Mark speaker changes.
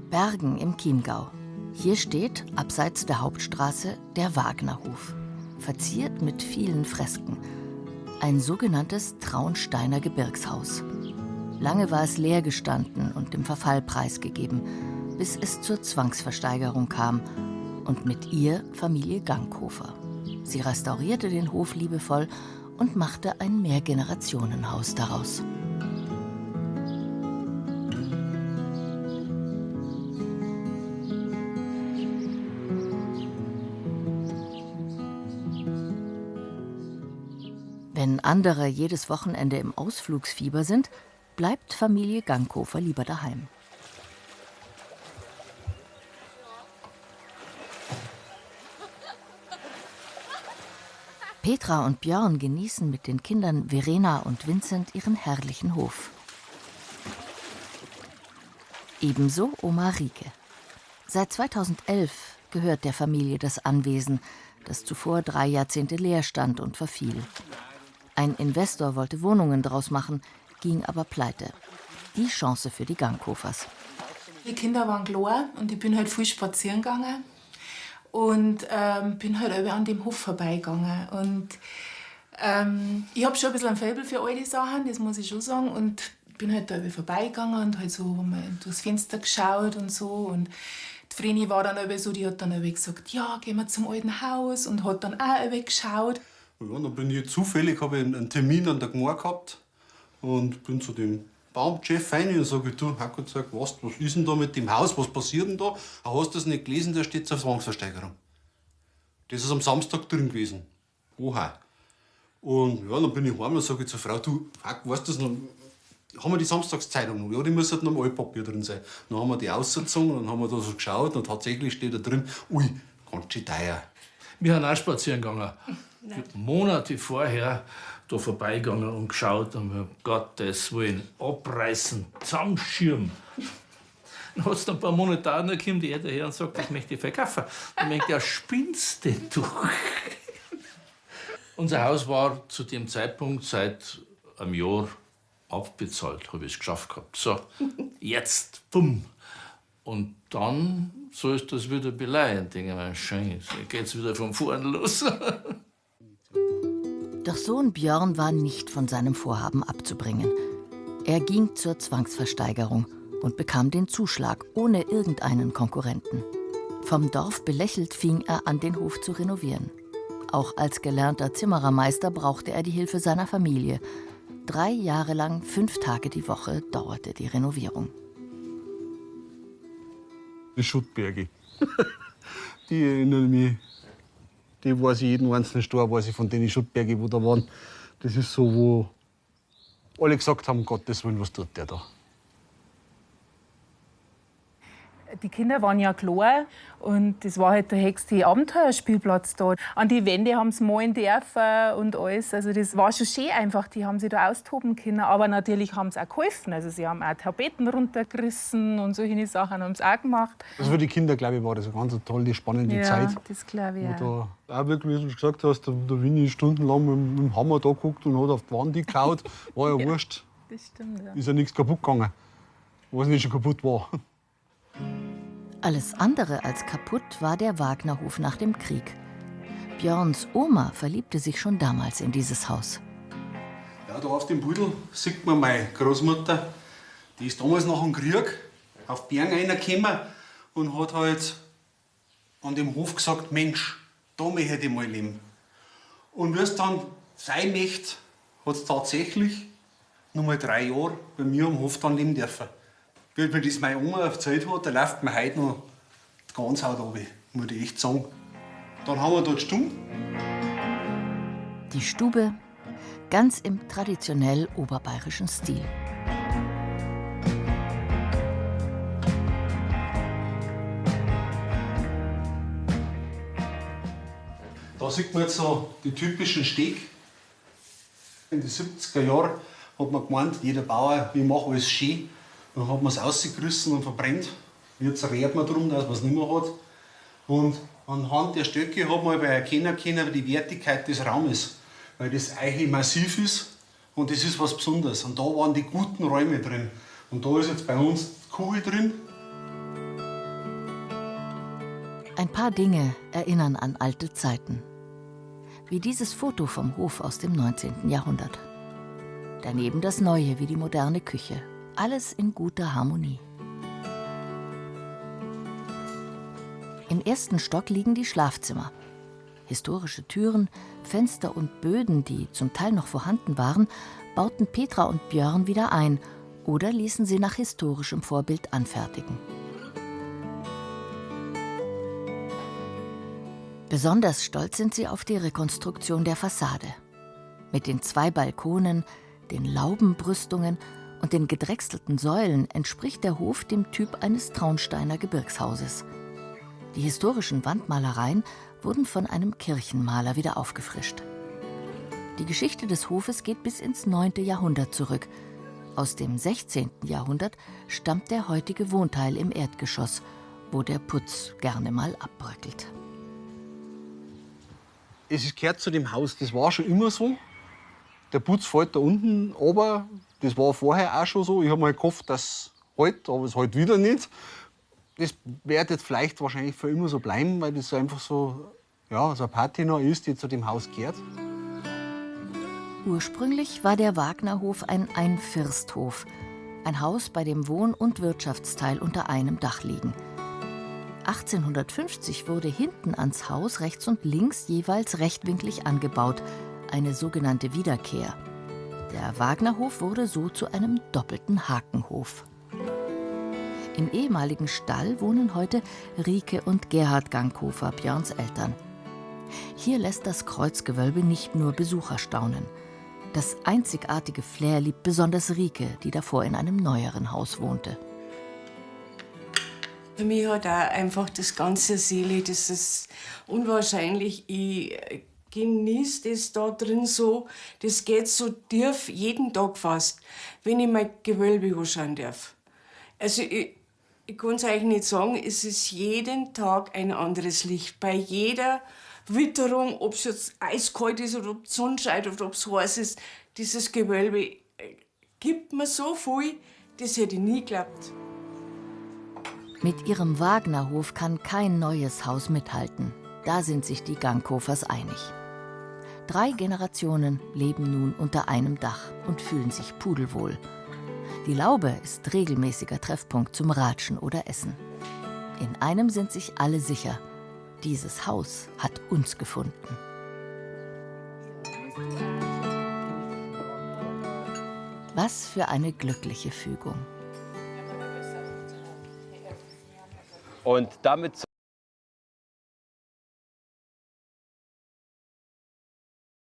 Speaker 1: Bergen im Chiemgau. Hier steht, abseits der Hauptstraße, der Wagnerhof. Verziert mit vielen Fresken. Ein sogenanntes Traunsteiner Gebirgshaus. Lange war es leer gestanden und dem Verfall preisgegeben, bis es zur Zwangsversteigerung kam. Und mit ihr Familie Ganghofer. Sie restaurierte den Hof liebevoll und machte ein Mehrgenerationenhaus daraus. Wenn andere jedes Wochenende im Ausflugsfieber sind, bleibt Familie Ganghofer lieber daheim. Petra und Björn genießen mit den Kindern Verena und Vincent ihren herrlichen Hof. Ebenso Oma Rieke. Seit 2011 gehört der Familie das Anwesen, das zuvor 3 Jahrzehnte leer stand und verfiel. Ein Investor wollte Wohnungen draus machen, ging aber pleite. Die Chance für die Ganghofers.
Speaker 2: Die Kinder waren klein und ich bin halt viel spazieren gegangen. Und bin halt über an dem Hof vorbeigegangen. Und ich habe schon ein bisschen ein Faible für all die Sachen, das muss ich schon sagen. Und bin halt da über vorbeigegangen und halt so mal durchs Fenster geschaut und so. Und die Vreni war dann über so, die hat dann über gesagt, ja, gehen wir zum alten Haus. Und hat dann auch über geschaut.
Speaker 3: Ja, dann bin ich zufällig, habe ich einen Termin an der Gemeinde gehabt. Und bin zu dem Baumchef rein und sage, du, Hacko, was ist denn da mit dem Haus, was passiert denn da? Hast du das nicht gelesen, da steht zur Zwangsversteigerung. Das ist am Samstag drin gewesen. Oha. Und ja, dann bin ich heim und sage zur Frau, du, Hacko, weißt du das noch? Haben wir die Samstagszeitung noch? Ja, die muss halt noch im Altpapier drin sein. Dann haben wir die ausgezogen und dann haben wir da so geschaut und tatsächlich steht da drin, ui, ganz schön teuer.
Speaker 4: Wir sind auch spazieren gegangen. Monate vorher da vorbeigegangen und geschaut und um Gottes Willen, abreißen, zusammenschirmen. Dann hat es ein paar Monate dauert, dann kommt die daher und sagt, das möchte ich verkaufen. Dann denkt er, spinnst denn du? Unser Haus war zu dem Zeitpunkt seit einem Jahr abbezahlt, habe ich es geschafft gehabt. So, jetzt, bumm. Und dann soll es das wieder beleihen. Denke ich mir, schön, jetzt geht's wieder von vorn los.
Speaker 1: Doch Sohn Björn war nicht von seinem Vorhaben abzubringen. Er ging zur Zwangsversteigerung und bekam den Zuschlag ohne irgendeinen Konkurrenten. Vom Dorf belächelt fing er an, den Hof zu renovieren. Auch als gelernter Zimmerermeister brauchte er die Hilfe seiner Familie. 3 Jahre lang, 5 Tage die Woche dauerte die Renovierung.
Speaker 3: Die Schuttberge. Die erinnern mich. Die weiß ich jeden einzelnen Stor, weiß ich von den Schuttbergen, wo da waren. Das ist so, wo alle gesagt haben, Gottes Willen, was tut der da?
Speaker 2: Die Kinder waren ja klein und das war halt der höchste Abenteuerspielplatz da. An die Wände haben sie malen dürfen und alles. Also das war schon schön einfach, die haben sich da austoben können. Aber natürlich haben sie auch geholfen. Also sie haben auch Tapeten runtergerissen und solche Sachen haben sie auch gemacht.
Speaker 3: Also für die Kinder, glaube ich, war das eine ganz tolle, spannende Zeit.
Speaker 2: Ja, das glaube ich auch.
Speaker 3: Wo da auch wirklich, wie du gesagt hast, der Winnie ist stundenlang mit dem Hammer da geguckt und hat auf die Wand geklaut. War ja wurscht.
Speaker 2: Das stimmt, ja.
Speaker 3: Ist ja nichts kaputt gegangen, was nicht schon kaputt war.
Speaker 1: Alles andere als kaputt war der Wagnerhof nach dem Krieg. Björns Oma verliebte sich schon damals in dieses Haus.
Speaker 3: Ja, da auf dem Pudel sieht man meine Großmutter. Die ist damals nach dem Krieg auf Bergen reingekommen und hat halt an dem Hof gesagt, Mensch, da möchte ich mal leben. Und wie es dann sein möchte, hat es tatsächlich noch mal 3 Jahre bei mir am Hof dann leben dürfen. Wie mir das meine Oma erzählt hat, da läuft mir heute noch die Gänsehaut runter, muss ich echt sagen. Dann haben wir dort Stube.
Speaker 1: Die Stube, ganz im traditionell oberbayerischen Stil.
Speaker 3: Da sieht man jetzt so die typischen Steg. In den 70er Jahren hat man gemeint, jeder Bauer, ich mache alles schön. Dann hat man es ausgerissen und verbrennt. Jetzt rät man darum, dass man es nicht mehr hat. Und anhand der Stöcke hat man erkennen können, die Wertigkeit des Raumes. Weil das Eiche massiv ist und das ist was Besonderes. Und da waren die guten Räume drin. Und da ist jetzt bei uns die Kuh drin.
Speaker 1: Ein paar Dinge erinnern an alte Zeiten. Wie dieses Foto vom Hof aus dem 19. Jahrhundert. Daneben das Neue wie die moderne Küche. Alles in guter Harmonie. Im ersten Stock liegen die Schlafzimmer. Historische Türen, Fenster und Böden, die zum Teil noch vorhanden waren, bauten Petra und Björn wieder ein oder ließen sie nach historischem Vorbild anfertigen. Besonders stolz sind sie auf die Rekonstruktion der Fassade. Mit den 2 Balkonen, den Laubenbrüstungen und den gedrechselten Säulen entspricht der Hof dem Typ eines Traunsteiner Gebirgshauses. Die historischen Wandmalereien wurden von einem Kirchenmaler wieder aufgefrischt. Die Geschichte des Hofes geht bis ins 9. Jahrhundert zurück. Aus dem 16. Jahrhundert stammt der heutige Wohnteil im Erdgeschoss, wo der Putz gerne mal abbröckelt.
Speaker 3: Es gehört zu dem Haus, das war schon immer so. Der Putz fällt da unten runter. Das war vorher auch schon so. Ich habe mal gehofft, dass halt, aber es halt wieder nicht. Das wird jetzt vielleicht wahrscheinlich für immer so bleiben, weil das einfach so, ja, so eine Patina ist, die zu dem Haus gehört.
Speaker 1: Ursprünglich war der Wagnerhof ein Einfirsthof. Ein Haus, bei dem Wohn- und Wirtschaftsteil unter einem Dach liegen. 1850 wurde hinten ans Haus rechts und links jeweils rechtwinklig angebaut, eine sogenannte Wiederkehr. Der Wagnerhof wurde so zu einem doppelten Hakenhof. Im ehemaligen Stall wohnen heute Rike und Gerhard Ganghofer, Björns Eltern. Hier lässt das Kreuzgewölbe nicht nur Besucher staunen. Das einzigartige Flair liebt besonders Rike, die davor in einem neueren Haus wohnte.
Speaker 5: Für mich hat auch einfach das ganze Seele, das ist unwahrscheinlich. Ich genieße das da drin so. Das geht so tief, jeden Tag fast, wenn ich mein Gewölbe anschauen darf. Also ich kann es euch nicht sagen, es ist jeden Tag ein anderes Licht. Bei jeder Witterung, ob es jetzt eiskalt ist oder ob die Sonne scheint oder ob es heiß ist, dieses Gewölbe gibt mir so viel, das hätte ich nie geglaubt.
Speaker 1: Mit ihrem Wagnerhof kann kein neues Haus mithalten. Da sind sich die Ganghofers einig. 3 Generationen leben nun unter einem Dach und fühlen sich pudelwohl. Die Laube ist regelmäßiger Treffpunkt zum Ratschen oder Essen. In einem sind sich alle sicher: Dieses Haus hat uns gefunden. Was für eine glückliche Fügung.
Speaker 6: Und damit